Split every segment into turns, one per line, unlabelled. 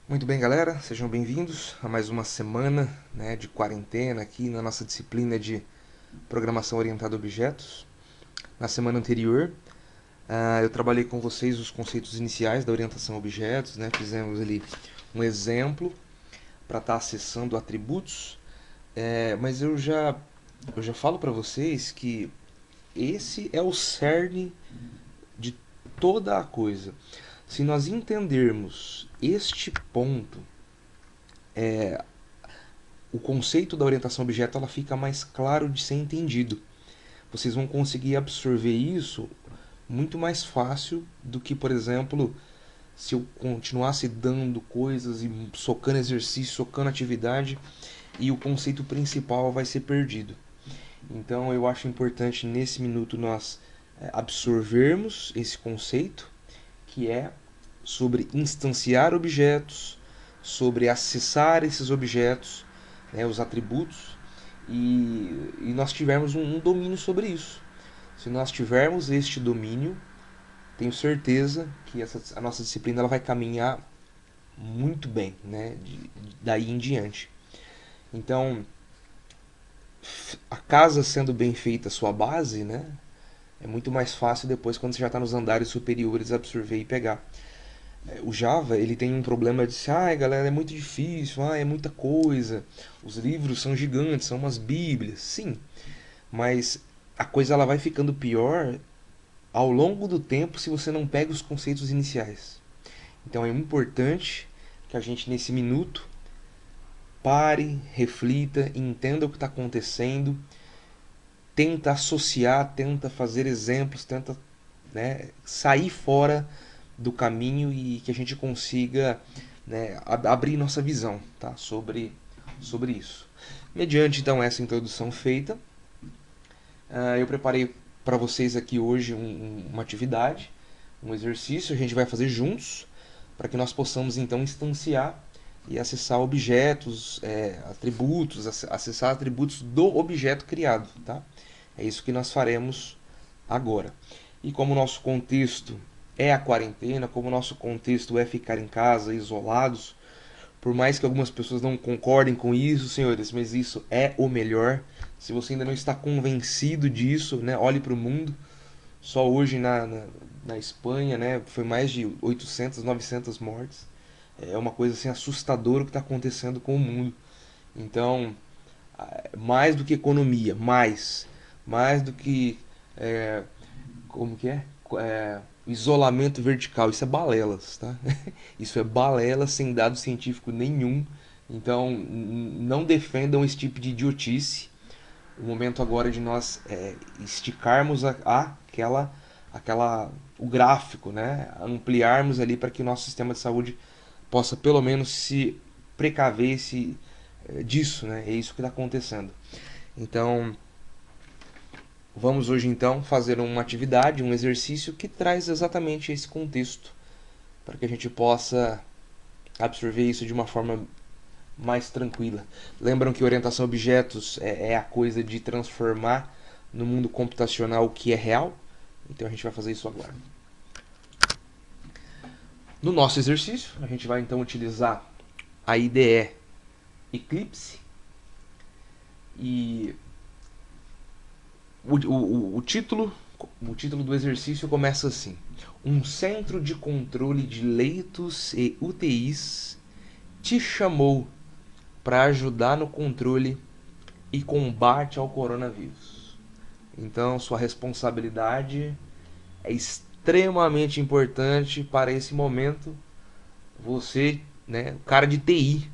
Muito bem, galera, sejam bem-vindos a mais uma semana, de quarentena aqui na nossa disciplina de Programação Orientada a Objetos. Na semana anterior, eu trabalhei com vocês os conceitos iniciais da orientação a objetos, né? Fizemos ali um exemplo para estar acessando atributos, mas eu já falo para vocês que esse é o cerne de toda a coisa. Se nós entendermos este ponto, o conceito da orientação a objeto ela fica mais claro de ser entendido. Vocês vão conseguir absorver isso muito mais fácil do que, por exemplo, se eu continuasse dando coisas e socando exercício, socando atividade e o conceito principal vai ser perdido. Então eu acho importante nesse minuto nós absorvermos esse conceito que é sobre instanciar objetos, sobre acessar esses objetos, né, os atributos, e nós tivermos um domínio sobre isso. Se nós tivermos este domínio, tenho certeza que a nossa disciplina ela vai caminhar muito bem, né, daí em diante. Então, a casa sendo bem feita, a sua base, né, é muito mais fácil depois quando você já está nos andares superiores absorver e pegar. O Java ele tem um problema de se, galera, é muito difícil, é muita coisa, os livros são gigantes, são umas bíblias, sim, mas a coisa ela vai ficando pior ao longo do tempo se você não pega os conceitos iniciais. Então é importante que a gente nesse minuto pare, reflita, entenda o que está acontecendo, tenta associar, tenta fazer exemplos, tenta, né, sair fora do caminho e que a gente consiga, né, abrir nossa visão, tá, sobre isso. Mediante então essa introdução feita, eu preparei para vocês aqui hoje uma atividade, um exercício, a gente vai fazer juntos para que nós possamos então instanciar e acessar objetos, atributos, acessar atributos do objeto criado, tá? É isso que nós faremos agora. E como o nosso contexto é a quarentena, como o nosso contexto é ficar em casa, isolados, por mais que algumas pessoas não concordem com isso, senhores, mas isso é o melhor. Se você ainda não está convencido disso, né, olhe para o mundo. Só hoje na Espanha, né, foi mais de 800, 900 mortes. É uma coisa assim assustadora o que está acontecendo com o mundo. Então, mais do que economia, mais do que como que isolamento vertical, isso é balelas, tá? Isso é balela sem dado científico nenhum. Então, não defendam esse tipo de idiotice. O momento agora é de nós esticarmos o gráfico, né? Ampliarmos ali para que o nosso sistema de saúde possa pelo menos se precaver disso, né? É isso que está acontecendo. Então, vamos hoje então fazer uma atividade, um exercício que traz exatamente esse contexto, para que a gente possa absorver isso de uma forma mais tranquila. Lembram que orientação a objetos é a coisa de transformar no mundo computacional o que é real? Então a gente vai fazer isso agora. No nosso exercício, a gente vai então utilizar a IDE Eclipse e o título do exercício começa assim: um centro de controle de leitos e UTIs te chamou para ajudar no controle e combate ao coronavírus. Então, sua responsabilidade é extremamente importante para esse momento. Você, né, o cara de TI,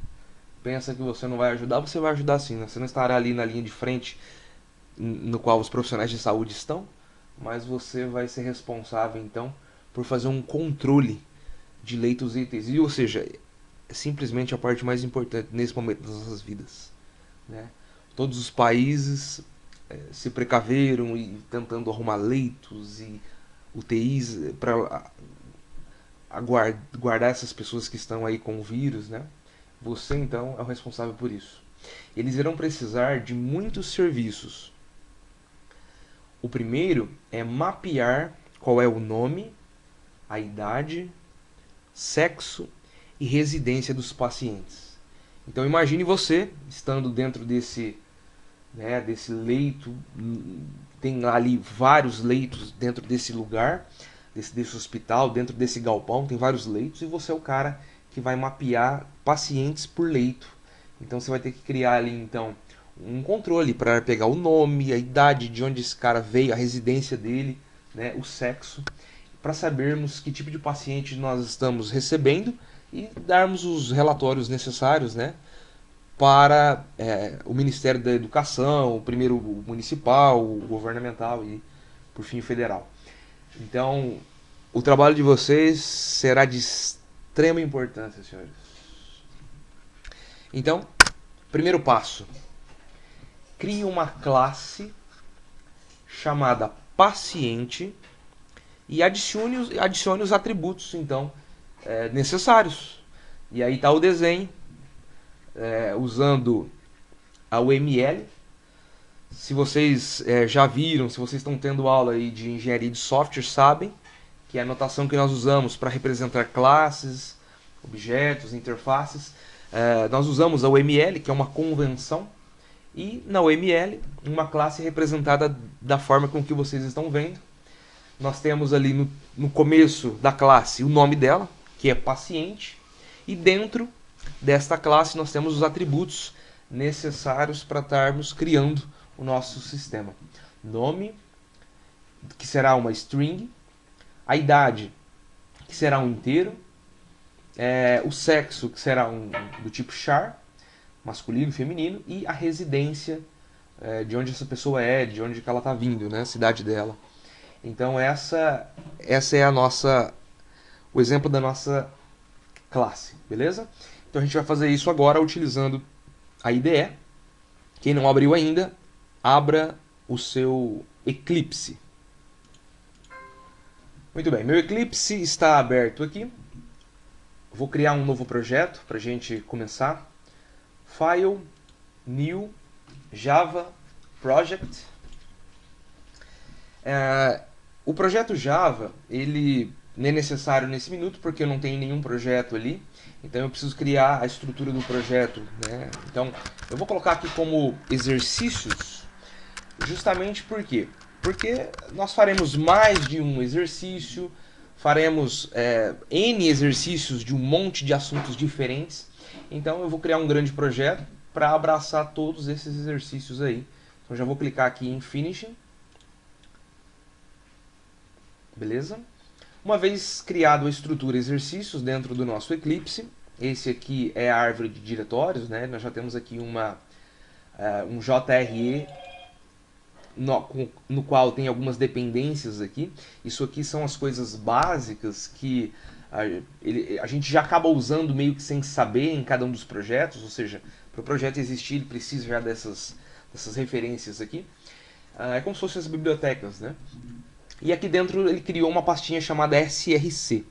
pensa que você não vai ajudar, você vai ajudar sim. Né? Você não estará ali na linha de frente no qual os profissionais de saúde estão, mas você vai ser responsável então por fazer um controle de leitos e UTIs. Ou seja, é simplesmente a parte mais importante nesse momento das nossas vidas. Né? Todos os países se precaveram e tentando arrumar leitos e UTIs para guardar essas pessoas que estão aí com o vírus, né? Você então é o responsável por isso. Eles irão precisar de muitos serviços. O primeiro é mapear qual é o nome, a idade, sexo e residência dos pacientes. Então imagine você estando dentro desse leito, tem ali vários leitos dentro desse lugar, desse hospital, dentro desse galpão, tem vários leitos, e você é o cara que vai mapear pacientes por leito. Então você vai ter que criar ali então um controle para pegar o nome, a idade, de onde esse cara veio, a residência dele, né, o sexo, para sabermos que tipo de paciente nós estamos recebendo e darmos os relatórios necessários, né, para o Ministério da Educação, o primeiro o municipal, o governamental e, por fim, o federal. Então, o trabalho de vocês será de extrema importância, senhores. Então, primeiro passo: crie uma classe chamada paciente e adicione os atributos então necessários. E aí está o desenho usando a UML. Se vocês já viram, se vocês estão tendo aula aí de engenharia de software, sabem que é a notação que nós usamos para representar classes, objetos, interfaces. Nós usamos a UML, que é uma convenção, e na UML uma classe representada da forma com que vocês estão vendo. Nós temos ali no começo da classe o nome dela, que é paciente, e dentro desta classe nós temos os atributos necessários para estarmos criando o nosso sistema. Nome, que será uma string, a idade, que será um inteiro, o sexo, que será do tipo char, masculino, feminino, e a residência, de onde essa pessoa é, de onde que ela está vindo, né, a cidade dela. Então essa é o exemplo da nossa classe, beleza? Então a gente vai fazer isso agora utilizando a IDE. Quem não abriu ainda, abra o seu Eclipse. Muito bem, meu Eclipse está aberto aqui. Vou criar um novo projeto para a gente começar. File, New, Java, Project. O projeto Java, ele não é necessário nesse minuto porque eu não tenho nenhum projeto ali. Então eu preciso criar a estrutura do projeto, né? Então eu vou colocar aqui como exercícios, justamente por quê? Porque nós faremos mais de um exercício, faremos N exercícios de um monte de assuntos diferentes. Então eu vou criar um grande projeto para abraçar todos esses exercícios aí. Então já vou clicar aqui em Finishing. Beleza? Uma vez criado a estrutura exercícios dentro do nosso Eclipse, esse aqui é a árvore de diretórios, né? Nós já temos aqui um JRE no qual tem algumas dependências aqui. Isso aqui são as coisas básicas que a gente já acaba usando meio que sem saber em cada um dos projetos, ou seja, para o projeto existir ele precisa já dessas referências aqui. É como se fossem as bibliotecas, né? E aqui dentro ele criou uma pastinha chamada SRC.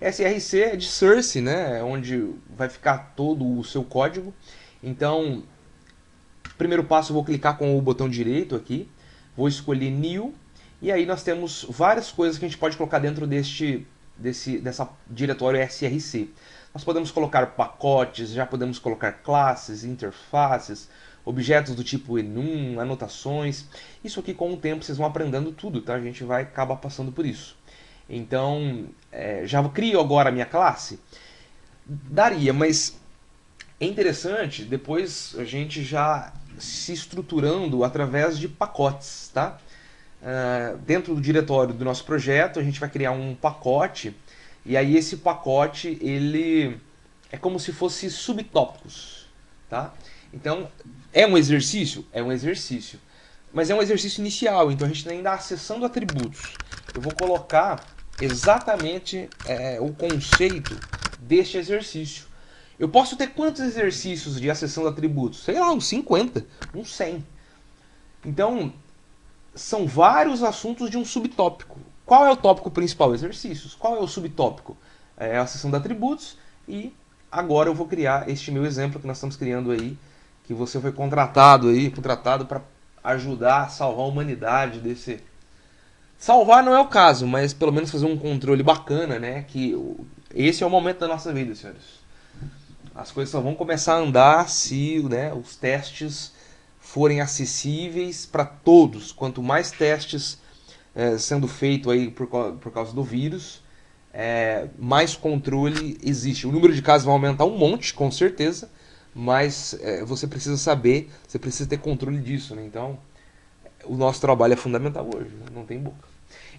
SRC é de source, né? É onde vai ficar todo o seu código. Então, primeiro passo eu vou clicar com o botão direito aqui. Vou escolher New. E aí nós temos várias coisas que a gente pode colocar dentro dessa diretório SRC. Nós podemos colocar pacotes, já podemos colocar classes, interfaces, objetos do tipo enum, anotações. Isso aqui com o tempo vocês vão aprendendo tudo, tá? A gente vai acabar passando por isso. Então, já crio agora a minha classe? Daria, mas é interessante depois a gente já se estruturando através de pacotes, tá? Dentro do diretório do nosso projeto a gente vai criar um pacote e aí esse pacote ele é como se fosse subtópicos, tá? Então, é um exercício? É um exercício. Mas é um exercício inicial, então a gente ainda está acessando atributos. Eu vou colocar exatamente o conceito deste exercício. Eu posso ter quantos exercícios de acessando atributos? Sei lá, uns 50, uns 100. Então, são vários assuntos de um subtópico. Qual é o tópico principal? Exercícios. Qual é o subtópico? É a acessão de atributos. E agora eu vou criar este meu exemplo que nós estamos criando aí, que você foi contratado para ajudar a salvar a humanidade desse... Salvar não é o caso, mas pelo menos fazer um controle bacana, né? Que esse é o momento da nossa vida, senhores. As coisas só vão começar a andar se, né, os testes forem acessíveis para todos. Quanto mais testes sendo feito aí por causa do vírus, mais controle existe. O número de casos vai aumentar um monte, com certeza, mas você precisa saber, você precisa ter controle disso, né? Então, o nosso trabalho é fundamental hoje, né? Não tem boca.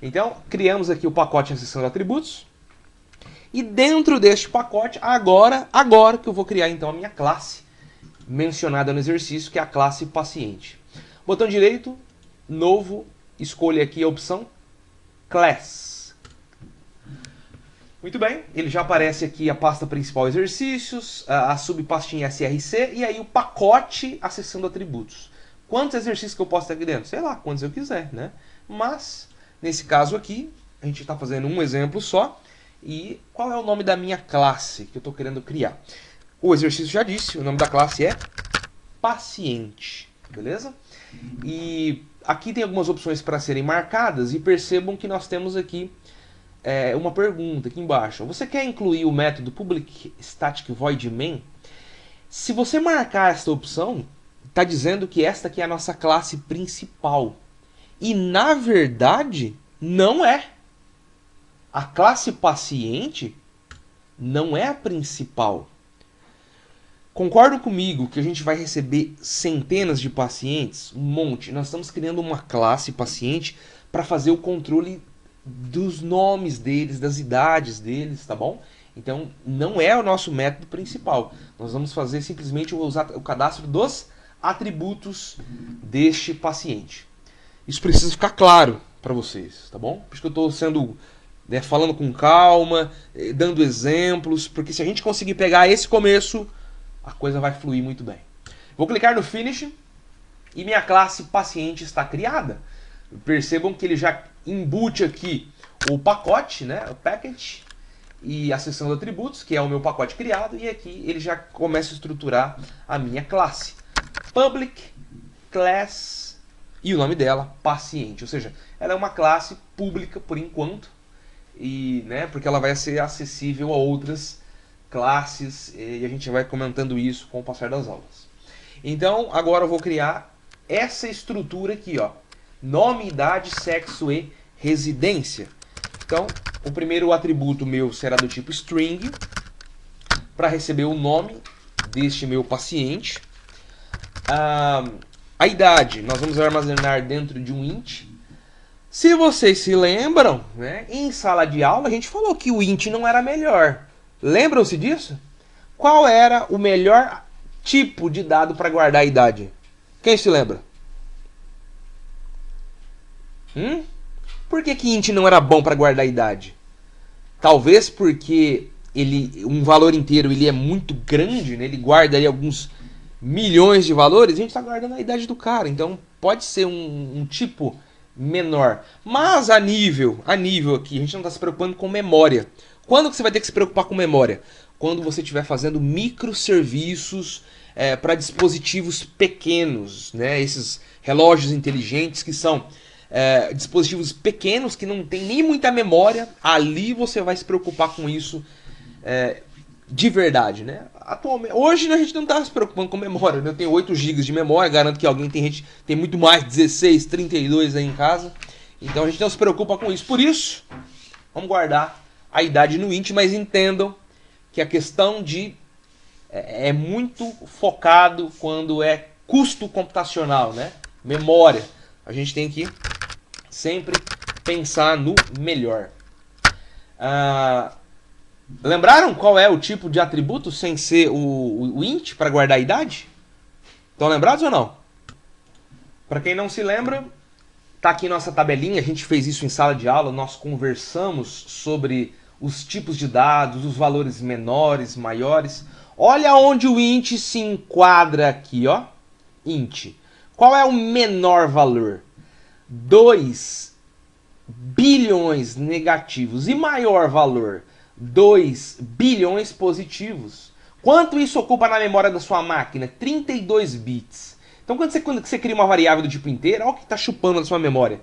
Então, criamos aqui o pacote de acessão de atributos. E dentro deste pacote, agora que eu vou criar então a minha classe, mencionada no exercício, que é a classe paciente. Botão direito, novo, escolha aqui a opção Class. Muito bem, ele já aparece aqui a pasta principal exercícios, a subpastinha SRC e aí o pacote acessando atributos. Quantos exercícios que eu posso ter aqui dentro? Sei lá, quantos eu quiser, né? Mas, nesse caso aqui, a gente está fazendo um exemplo só. E qual é o nome da minha classe que eu estou querendo criar? O exercício já disse, o nome da classe é paciente, beleza? E aqui tem algumas opções para serem marcadas e percebam que nós temos aqui uma pergunta aqui embaixo. Você quer incluir o método public static void main? Se você marcar esta opção, está dizendo que esta aqui é a nossa classe principal. E na verdade, não é. A classe paciente não é a principal. Concordo comigo que a gente vai receber centenas de pacientes, um monte. Nós estamos criando uma classe paciente para fazer o controle dos nomes deles, das idades deles, tá bom? Então, não é o nosso método principal. Nós vamos fazer simplesmente o cadastro dos atributos deste paciente. Isso precisa ficar claro para vocês, tá bom? Por isso que eu estou sendo... falando com calma, dando exemplos, porque se a gente conseguir pegar esse começo, a coisa vai fluir muito bem. Vou clicar no Finish e minha classe paciente está criada. Percebam que ele já embute aqui o pacote, né, o package, e a seção de atributos, que é o meu pacote criado, e aqui ele já começa a estruturar a minha classe. Public Class e o nome dela, paciente. Ou seja, ela é uma classe pública por enquanto, e, né, porque ela vai ser acessível a outras classes e a gente vai comentando isso com o passar das aulas. Então, agora eu vou criar essa estrutura aqui, ó. Nome, idade, sexo e residência. Então, o primeiro atributo meu será do tipo string, para receber o nome deste meu paciente. A idade, nós vamos armazenar dentro de um int. Se vocês se lembram, né, em sala de aula a gente falou que o int não era melhor. Lembram-se disso? Qual era o melhor tipo de dado para guardar a idade? Quem se lembra? Por que int não era bom para guardar a idade? Talvez porque um valor inteiro ele é muito grande, né? Ele guarda ali alguns milhões de valores, a gente está guardando a idade do cara. Então pode ser um tipo menor. Mas a nível aqui, a gente não está se preocupando com memória. Quando que você vai ter que se preocupar com memória? Quando você estiver fazendo microserviços para dispositivos pequenos, né? Esses relógios inteligentes que são dispositivos pequenos que não tem nem muita memória. Ali você vai se preocupar com isso de verdade, né? Atualmente, hoje a gente não está se preocupando com memória, né? Eu tenho 8 GB de memória, garanto que alguém tem muito mais, 16, 32 aí em casa. Então a gente não se preocupa com isso. Por isso, vamos guardar a idade no int, mas entendam que a questão é muito focado quando é custo computacional, né? Memória. A gente tem que sempre pensar no melhor. Lembraram qual é o tipo de atributo sem ser o int para guardar a idade? Estão lembrados ou não? Para quem não se lembra, tá aqui nossa tabelinha, a gente fez isso em sala de aula, nós conversamos sobre os tipos de dados, os valores menores, maiores. Olha onde o int se enquadra aqui, ó. Int. Qual é o menor valor? 2 bilhões negativos. E maior valor? 2 bilhões positivos. Quanto isso ocupa na memória da sua máquina? 32 bits. Então quando você cria uma variável do tipo inteiro, olha o que está chupando na sua memória.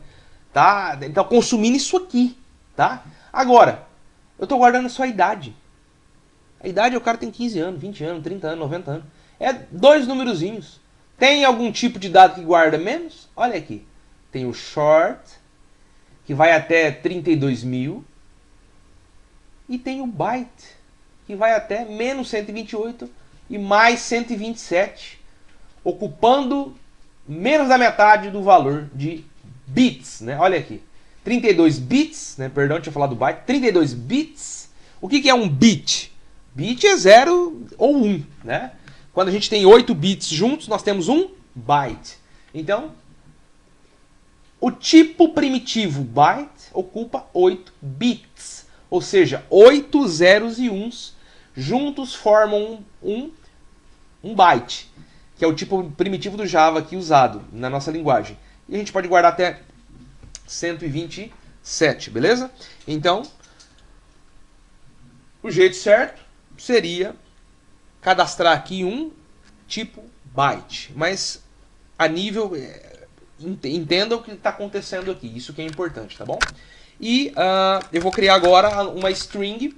Tá? Então consumindo isso aqui. Tá? Agora, eu estou guardando a sua idade. A idade o cara tem 15 anos, 20 anos, 30 anos, 90 anos. É dois numerozinhos. Tem algum tipo de dado que guarda menos? Olha aqui. Tem o short, que vai até 32.000. E tem o byte, que vai até menos 128 e mais 127, ocupando menos da metade do valor de bits, né? Olha aqui, 32 bits, né? Perdão, tinha falado byte, 32 bits. O que é um bit? Bit é 0 ou 1, né? Quando a gente tem 8 bits juntos, nós temos um byte. Então, o tipo primitivo byte ocupa 8 bits. Ou seja, 8 zeros e uns juntos formam um byte, que é o tipo primitivo do Java aqui usado na nossa linguagem. E a gente pode guardar até 127, beleza? Então, o jeito certo seria cadastrar aqui um tipo byte. Mas a nível... entenda o que está acontecendo aqui, isso que é importante, tá bom? E eu vou criar agora uma string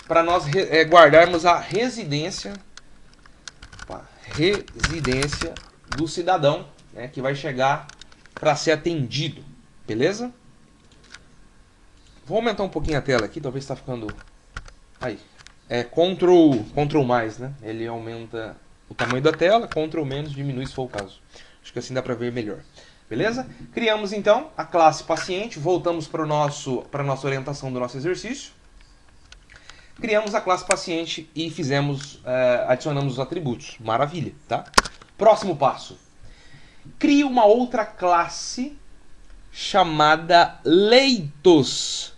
para nós guardarmos a residência do cidadão, né, que vai chegar para ser atendido, beleza? Vou aumentar um pouquinho a tela aqui, talvez está ficando... Aí, Ctrl mais, né? Ele aumenta o tamanho da tela, Ctrl menos diminui se for o caso. Acho que assim dá para ver melhor. Beleza? Criamos então a classe paciente, voltamos para a nossa orientação do nosso exercício. Criamos a classe paciente e adicionamos os atributos. Maravilha, tá? Próximo passo. Crie uma outra classe chamada leitos.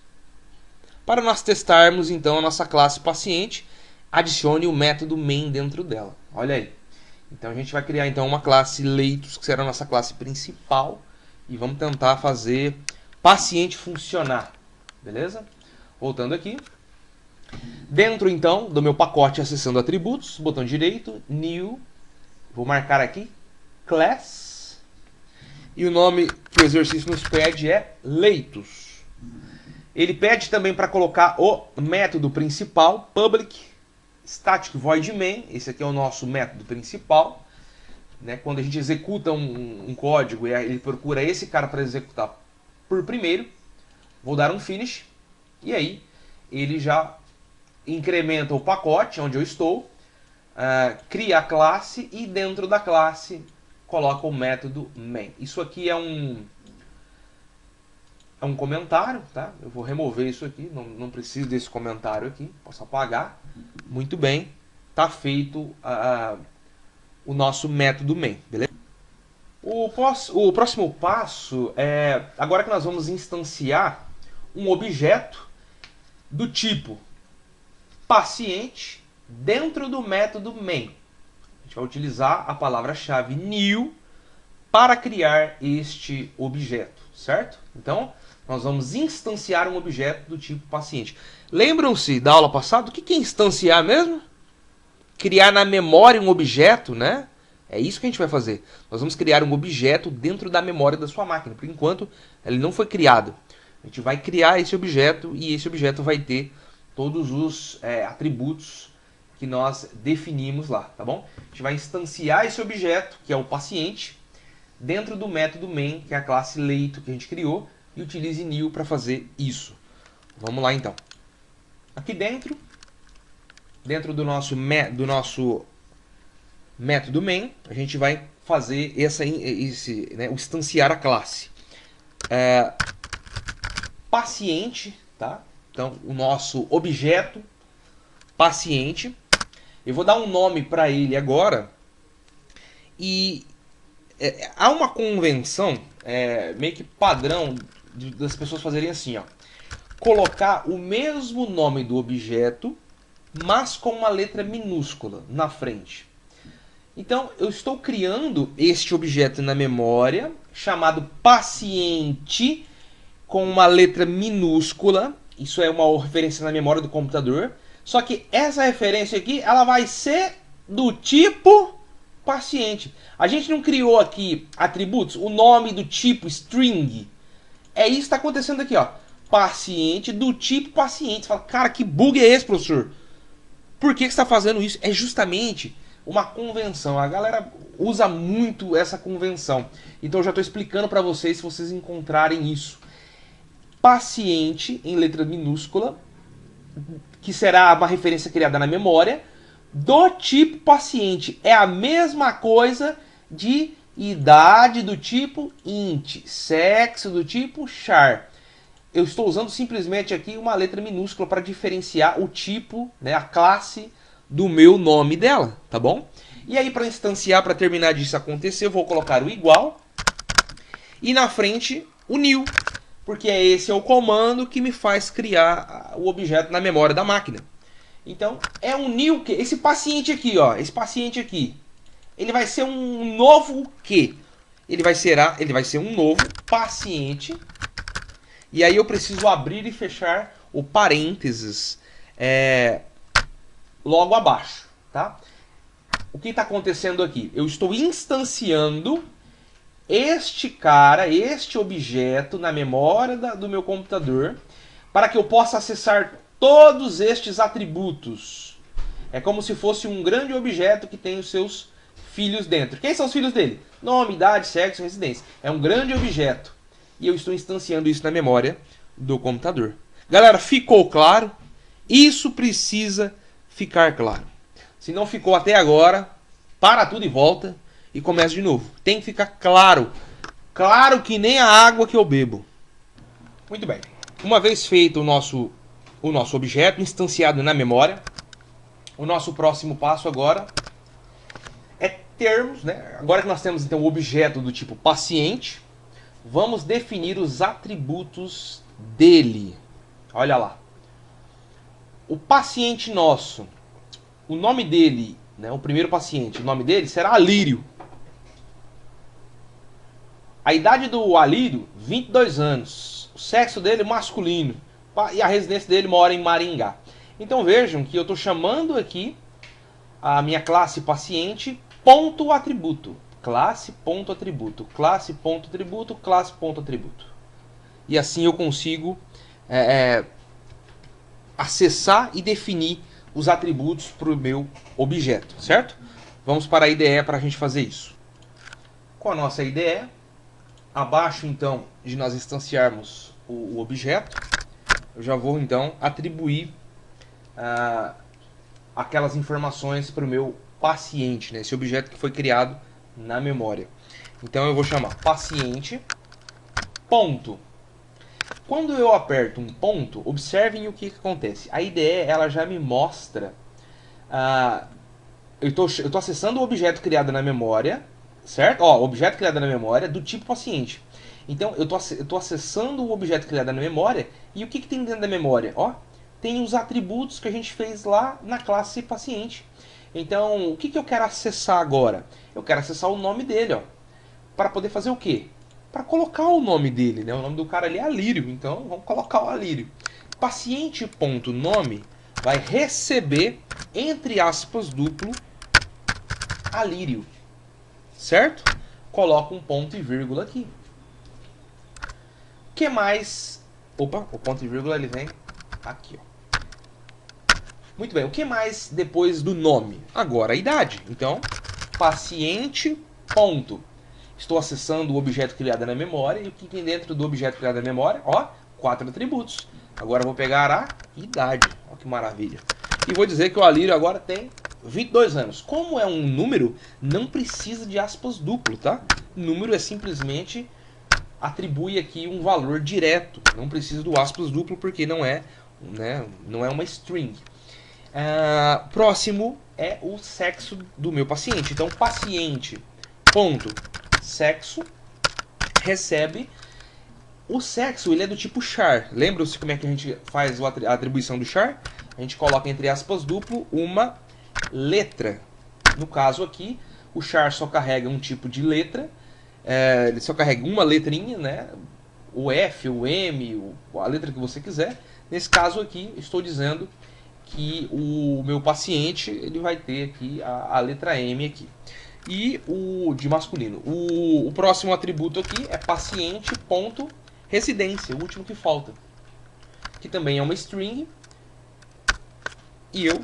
Para nós testarmos então a nossa classe paciente, adicione o método main dentro dela. Olha aí. Então a gente vai criar então uma classe leitos, que será a nossa classe principal, e vamos tentar fazer paciente funcionar, beleza? Voltando aqui. Dentro então do meu pacote acessando atributos, botão direito, new, vou marcar aqui, class, e o nome que o exercício nos pede é leitos. Ele pede também para colocar o método principal, public, static void main, esse aqui é o nosso método principal, né? Quando a gente executa um código, ele procura esse cara para executar por primeiro. Vou dar um finish, e aí ele já incrementa o pacote onde eu estou, cria a classe e dentro da classe coloca o método main. Isso aqui é um comentário, tá? Eu vou remover isso aqui, não preciso desse comentário aqui, posso apagar. Muito bem, tá feito o nosso método main, beleza? O próximo passo é, agora que nós vamos instanciar um objeto do tipo paciente dentro do método main. A gente vai utilizar a palavra-chave new para criar este objeto, certo? Então, nós vamos instanciar um objeto do tipo paciente. Lembram-se da aula passada? O que é instanciar mesmo? Criar na memória um objeto, né? É isso que a gente vai fazer. Nós vamos criar um objeto dentro da memória da sua máquina. Por enquanto, ele não foi criado. A gente vai criar esse objeto e esse objeto vai ter todos os atributos que nós definimos lá, tá bom? A gente vai instanciar esse objeto, que é o paciente, dentro do método main, que é a classe leito que a gente criou, e utilize new para fazer isso. Vamos lá então. Aqui dentro do nosso método main, a gente vai fazer o instanciar a classe. Paciente, tá? Então, o nosso objeto paciente. Eu vou dar um nome para ele agora. E há uma convenção, meio que padrão, das pessoas fazerem assim, ó. Colocar o mesmo nome do objeto, mas com uma letra minúscula na frente. Então, eu estou criando este objeto na memória, chamado paciente, com uma letra minúscula. Isso é uma referência na memória do computador. Só que essa referência aqui, ela vai ser do tipo paciente. A gente não criou aqui atributos, o nome do tipo string. É isso que está acontecendo aqui, ó. Paciente do tipo paciente. Você fala, cara, que bug é esse, professor? Por que você está fazendo isso? É justamente uma convenção. A galera usa muito essa convenção. Então eu já estou explicando para vocês se vocês encontrarem isso. Paciente, em letra minúscula, que será uma referência criada na memória, do tipo paciente. É a mesma coisa de idade do tipo int, sexo do tipo char. Eu estou usando simplesmente aqui uma letra minúscula para diferenciar o tipo, né, a classe do meu nome dela, tá bom? E aí para instanciar, para terminar disso acontecer, eu vou colocar o igual e na frente o new, porque esse é o comando que me faz criar o objeto na memória da máquina. Então é um new que esse paciente aqui, ó, esse paciente aqui, ele vai ser um novo que ele vai ser um novo paciente. E aí eu preciso abrir e fechar o parênteses logo abaixo, tá? O que está acontecendo aqui? Eu estou instanciando este cara, este objeto na memória do meu computador para que eu possa acessar todos estes atributos. É como se fosse um grande objeto que tem os seus filhos dentro. Quem são os filhos dele? Nome, idade, sexo, residência. É um grande objeto. E eu estou instanciando isso na memória do computador. Galera, ficou claro? Isso precisa ficar claro. Se não ficou até agora, para tudo e volta e começa de novo. Tem que ficar claro. Claro que nem a água que eu bebo. Muito bem. Uma vez feito o nosso objeto instanciado na memória, o nosso próximo passo agora é termos, né? Agora que nós temos então o objeto do tipo paciente, vamos definir os atributos dele. Olha lá. O paciente nosso, o nome dele, né, o primeiro paciente, o nome dele será Alírio. A idade do Alírio, 22 anos. O sexo dele, masculino. E a residência dele mora em Maringá. Então vejam que eu estou chamando aqui a minha classe paciente ponto atributo. Classe ponto atributo. Classe ponto atributo. Classe ponto atributo. E assim eu consigo acessar e definir os atributos para o meu objeto, certo? Vamos para a IDE para a gente fazer isso. Com a nossa IDE, abaixo então de nós instanciarmos o objeto, eu já vou então atribuir aquelas informações para o meu paciente, né? Esse objeto que foi criado na memória. Então eu vou chamar paciente ponto. Quando eu aperto um ponto, observem o que acontece. A IDE ela já me mostra. Eu estou acessando o objeto criado na memória, certo? Ó, objeto criado na memória do tipo paciente. Então eu estou acessando o objeto criado na memória e o que tem dentro da memória? Ó, tem os atributos que a gente fez lá na classe paciente. Então o que eu quero acessar agora? Eu quero acessar o nome dele, ó, para poder fazer o quê? Para colocar o nome dele, né? O nome do cara ali é Alírio, então vamos colocar o Alírio. Paciente.nome vai receber, entre aspas, duplo, Alírio, certo? Coloco um ponto e vírgula aqui. O que mais? Opa, o ponto e vírgula ele vem aqui, ó. Muito bem, o que mais depois do nome? Agora a idade. Então, paciente. Ponto. Estou acessando o objeto criado na memória. E o que tem dentro do objeto criado na memória? Ó, 4 atributos. Agora eu vou pegar a idade. Ó que maravilha. E vou dizer que o Alírio agora tem 22 anos. Como é um número, não precisa de aspas duplo, tá? Número é simplesmente atribui aqui um valor direto. Não precisa do aspas duplo porque não é, né, não é uma string. Próximo é o sexo do meu paciente. Então, paciente ponto sexo recebe o sexo, ele é do tipo char. Lembra-se como é que a gente faz a atribuição do char? A gente coloca entre aspas duplo uma letra. No caso aqui, o char só carrega um tipo de letra. Ele só carrega uma letrinha, né? O F, o M, a letra que você quiser. Nesse caso aqui, estou dizendo que o meu paciente ele vai ter aqui a letra M aqui. E o de masculino. O próximo atributo aqui é paciente.residência, o último que falta. Que também é uma string. E eu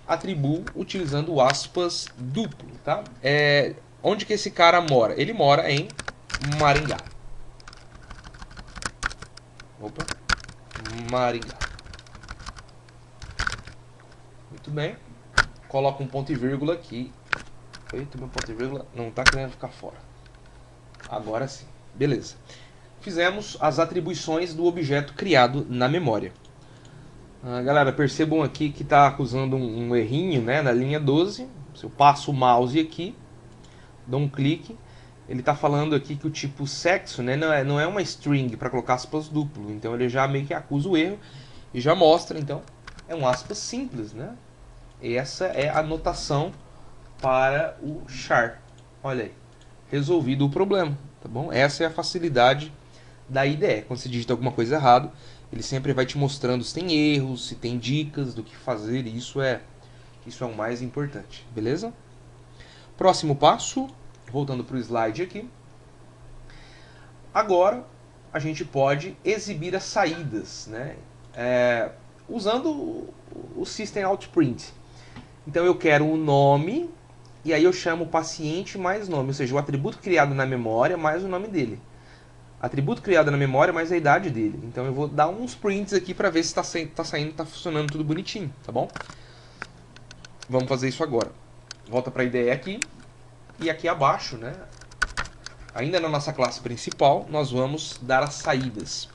atribuo utilizando o aspas duplo, tá? Onde que esse cara mora? Ele mora em Maringá. Opa, Maringá. Muito bem. Coloca um ponto e vírgula aqui. Eita, meu ponto e vírgula não está querendo ficar fora. Agora sim. Beleza. Fizemos as atribuições do objeto criado na memória. Galera, percebam aqui que está acusando um errinho, né, na linha 12. Se eu passo o mouse aqui, dou um clique, ele está falando aqui que o tipo sexo, né, não é uma string para colocar aspas duplo. Então ele já meio que acusa o erro e já mostra. Então é um aspas simples, né? Essa é a notação para o char. Olha aí, resolvido o problema, tá bom? Essa é a facilidade da IDE. Quando você digita alguma coisa errado, ele sempre vai te mostrando se tem erros, se tem dicas do que fazer. E isso é o mais importante, beleza? Próximo passo, voltando para o slide aqui. Agora a gente pode exibir as saídas, né? Usando o System Out Print. Então eu quero um nome, e aí eu chamo o paciente mais nome, ou seja, o atributo criado na memória mais o nome dele. Atributo criado na memória mais a idade dele. Então eu vou dar uns prints aqui para ver se está saindo, está funcionando tudo bonitinho, tá bom? Vamos fazer isso agora. Volta para a IDE aqui, e aqui abaixo, né? Ainda na nossa classe principal, nós vamos dar as saídas.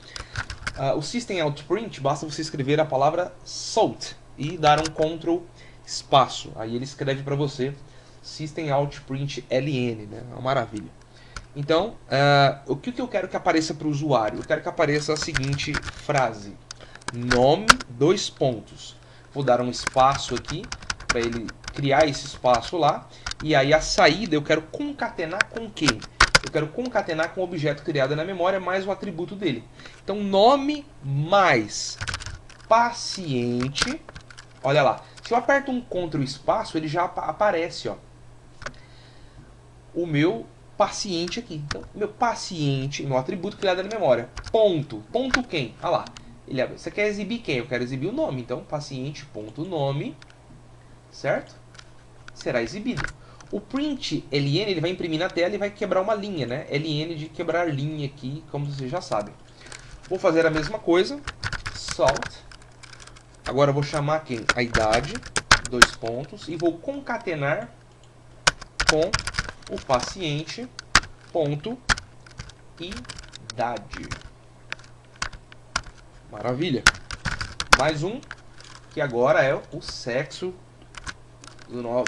O System Out Print, basta você escrever a palavra salt e dar um Ctrl espaço. Aí ele escreve para você System Out Print LN, né? Uma maravilha. Então, o que eu quero que apareça para o usuário? Eu quero que apareça a seguinte frase: nome, dois pontos. Vou dar um espaço aqui para ele criar esse espaço lá. E aí a saída eu quero concatenar com quem? Eu quero concatenar com o objeto criado na memória mais o atributo dele. Então, nome mais paciente. Olha lá. Se eu aperto um Ctrl espaço, ele já aparece, ó, o meu paciente aqui. Então, meu paciente, meu atributo criado na memória. Ponto. Ponto quem? Olha lá. Você quer exibir quem? Eu quero exibir o nome. Então, paciente.nome, certo? Será exibido. O print ln, ele vai imprimir na tela e vai quebrar uma linha, né? ln de quebrar linha aqui, como vocês já sabem. Vou fazer a mesma coisa. Salt. Agora eu vou chamar quem? A idade, dois pontos, e vou concatenar com o paciente, ponto, idade. Maravilha. Mais um, que agora é o sexo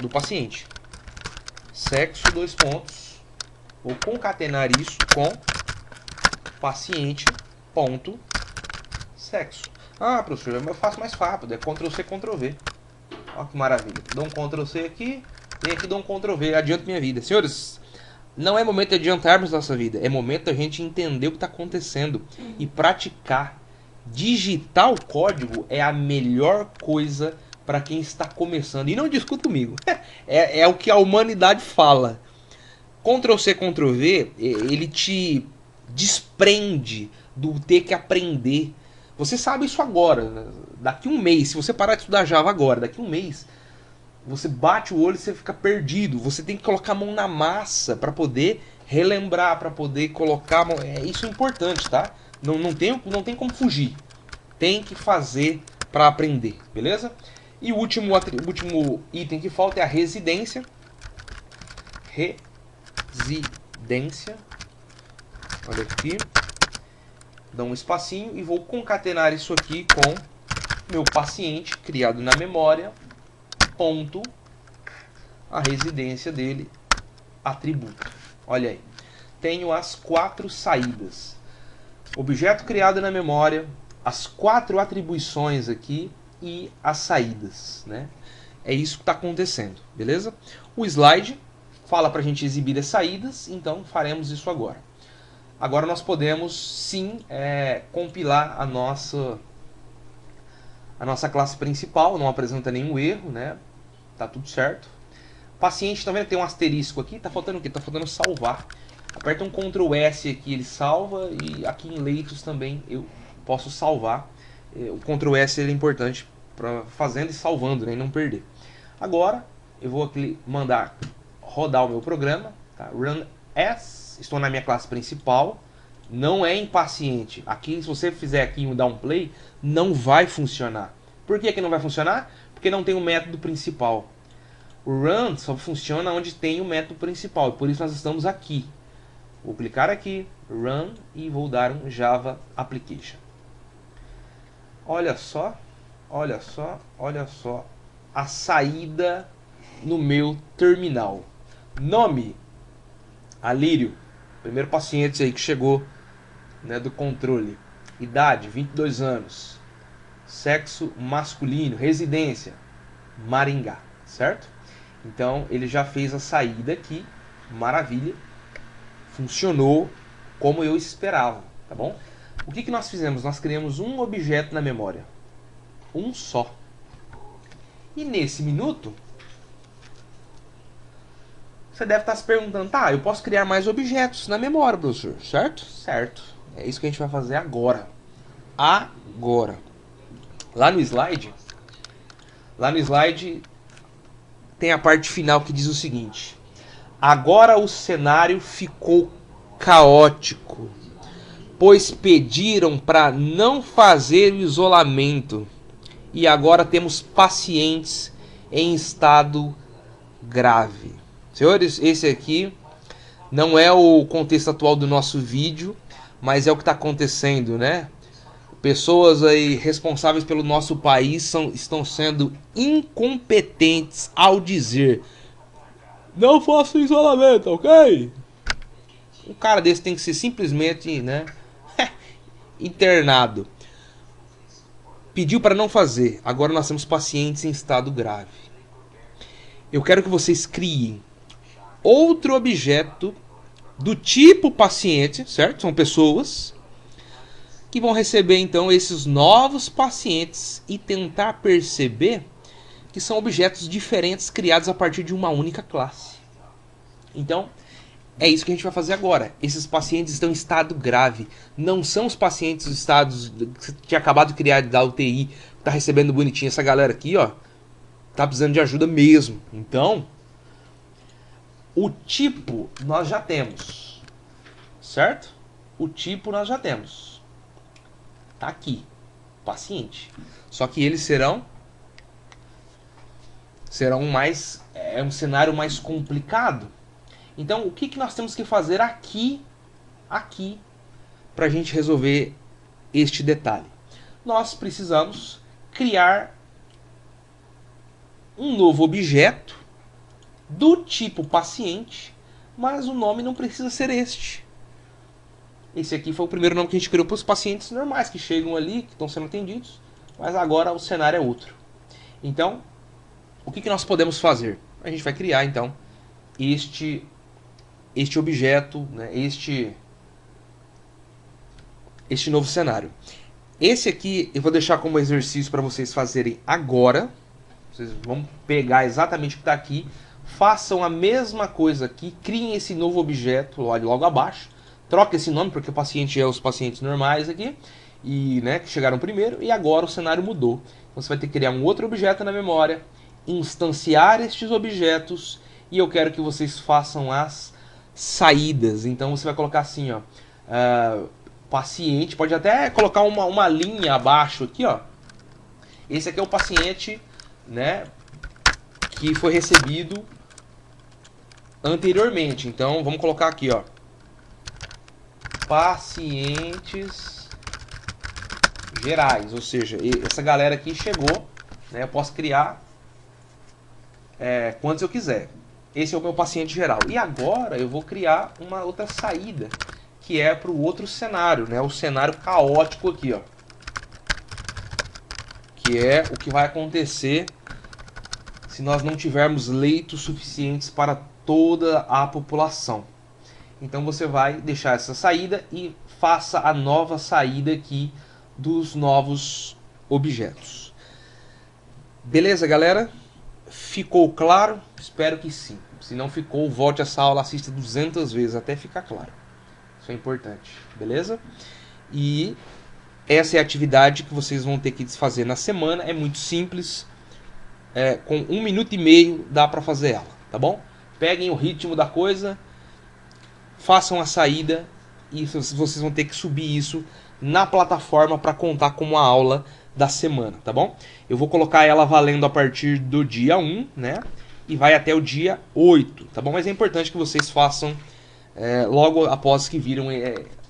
do paciente. Sexo, dois pontos. Vou concatenar isso com paciente, ponto, sexo. Ah, professor, eu faço mais rápido, é Ctrl+C, Ctrl+V. Olha que maravilha. Dou um Ctrl+C aqui, e aqui dou um Ctrl+V, adianto minha vida. Senhores, não é momento de adiantarmos nossa vida, é momento da gente entender o que está acontecendo e praticar. Digitar o código é a melhor coisa para quem está começando. E não discuta comigo, é o que a humanidade fala. Ctrl+C, Ctrl+V, ele te desprende do ter que aprender. Você sabe isso agora, né? Daqui um mês, se você parar de estudar Java agora, daqui um mês, você bate o olho e você fica perdido. Você tem que colocar a mão na massa para poder relembrar, para poder colocar a mão. Isso é importante, tá? Não tem como fugir. Tem que fazer para aprender, beleza? E o último item que falta é a residência. Residência. Olha aqui. Dá um espacinho e vou concatenar isso aqui com meu paciente criado na memória, ponto, a residência dele, atributo. Olha aí. Tenho as 4 saídas. Objeto criado na memória, as 4 atribuições aqui e as saídas, né? É isso que está acontecendo, beleza? O slide fala para a gente exibir as saídas, então faremos isso agora. Agora nós podemos sim compilar a nossa classe principal, não apresenta nenhum erro, né? Tá tudo certo. Paciente, tá vendo que tem um asterisco aqui? Tá faltando o quê? Tá faltando salvar. Aperta um Ctrl S aqui, ele salva, e aqui em leitos também eu posso salvar. O Ctrl S é importante para fazendo e salvando, né? E não perder. Agora eu vou mandar rodar o meu programa, tá? Run as, estou na minha classe principal, não é em paciente. Aqui, se você fizer aqui um downplay, não vai funcionar. Por que não vai funcionar? Porque não tem o método principal. O run só funciona onde tem o método principal, e por isso nós estamos aqui. Vou clicar aqui, run, e vou dar um Java Application. Olha só, olha só, olha só a saída no meu terminal. Nome, Alírio, primeiro paciente aí que chegou, né, do controle. Idade, 22 anos. Sexo masculino. Residência, Maringá, certo? Então ele já fez a saída aqui, maravilha. Funcionou como eu esperava, tá bom? O que nós fizemos? Nós criamos um objeto na memória. Um só. E nesse minuto, você deve estar se perguntando, tá, eu posso criar mais objetos na memória, professor, certo? Certo. É isso que a gente vai fazer agora. Agora. Lá no slide tem a parte final que diz o seguinte: agora o cenário ficou caótico, pois pediram para não fazer o isolamento e agora temos pacientes em estado grave. Senhores, esse aqui não é o contexto atual do nosso vídeo, mas é o que está acontecendo, né? Pessoas aí responsáveis pelo nosso país estão sendo incompetentes ao dizer: não faça isolamento, ok? Um cara desse tem que ser simplesmente, né, internado. Pediu para não fazer. Agora nós temos pacientes em estado grave. Eu quero que vocês criem outro objeto do tipo paciente, certo? São pessoas que vão receber então esses novos pacientes e tentar perceber que são objetos diferentes criados a partir de uma única classe. Então, é isso que a gente vai fazer agora. Esses pacientes estão em estado grave. Não são os pacientes dos estados que você tinha acabado de criar da UTI, que está recebendo bonitinho. Essa galera aqui, ó, tá precisando de ajuda mesmo. Então, o tipo nós já temos, certo? O tipo nós já temos. Tá aqui, paciente. Só que eles serão um cenário mais complicado. Então, o que nós temos que fazer aqui para a gente resolver este detalhe? Nós precisamos criar um novo objeto do tipo paciente, mas o nome não precisa ser este. Esse aqui foi o primeiro nome que a gente criou para os pacientes normais que chegam ali, que estão sendo atendidos, mas agora o cenário é outro. Então, o que nós podemos fazer? A gente vai criar então este objeto, né, este novo cenário. Esse aqui eu vou deixar como exercício para vocês fazerem agora. Vocês vão pegar exatamente o que está aqui, façam a mesma coisa aqui, criem esse novo objeto logo abaixo. Troca esse nome, porque o paciente é os pacientes normais aqui, e, né, que chegaram primeiro, e agora o cenário mudou. Então você vai ter que criar um outro objeto na memória, instanciar estes objetos, e eu quero que vocês façam as saídas. Então você vai colocar assim, ó, paciente, pode até colocar uma linha abaixo aqui, ó. Esse aqui é o paciente, né, que foi recebido anteriormente. Então vamos colocar aqui, ó, pacientes gerais, ou seja, essa galera aqui chegou, né, eu posso criar quantos eu quiser. Esse é o meu paciente geral. E agora eu vou criar uma outra saída, que é para o outro cenário, né, o cenário caótico aqui, ó, que é o que vai acontecer se nós não tivermos leitos suficientes para toda a população. Então você vai deixar essa saída e faça a nova saída aqui dos novos objetos. Beleza, galera? Ficou claro? Espero que sim. Se não ficou, volte essa aula, assista 200 vezes até ficar claro. Isso é importante, beleza? E essa é a atividade que vocês vão ter que desfazer na semana. É muito simples. com 1 minuto e meio dá para fazer ela, tá bom? Peguem o ritmo da coisa, façam a saída e vocês vão ter que subir isso na plataforma para contar como a aula da semana, tá bom? Eu vou colocar ela valendo a partir do dia 1, né? E vai até o dia 8, tá bom? Mas é importante que vocês façam logo após que viram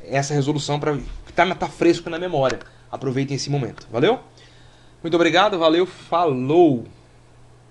essa resolução para tá fresco na memória. Aproveitem esse momento. Valeu? Muito obrigado, valeu, falou!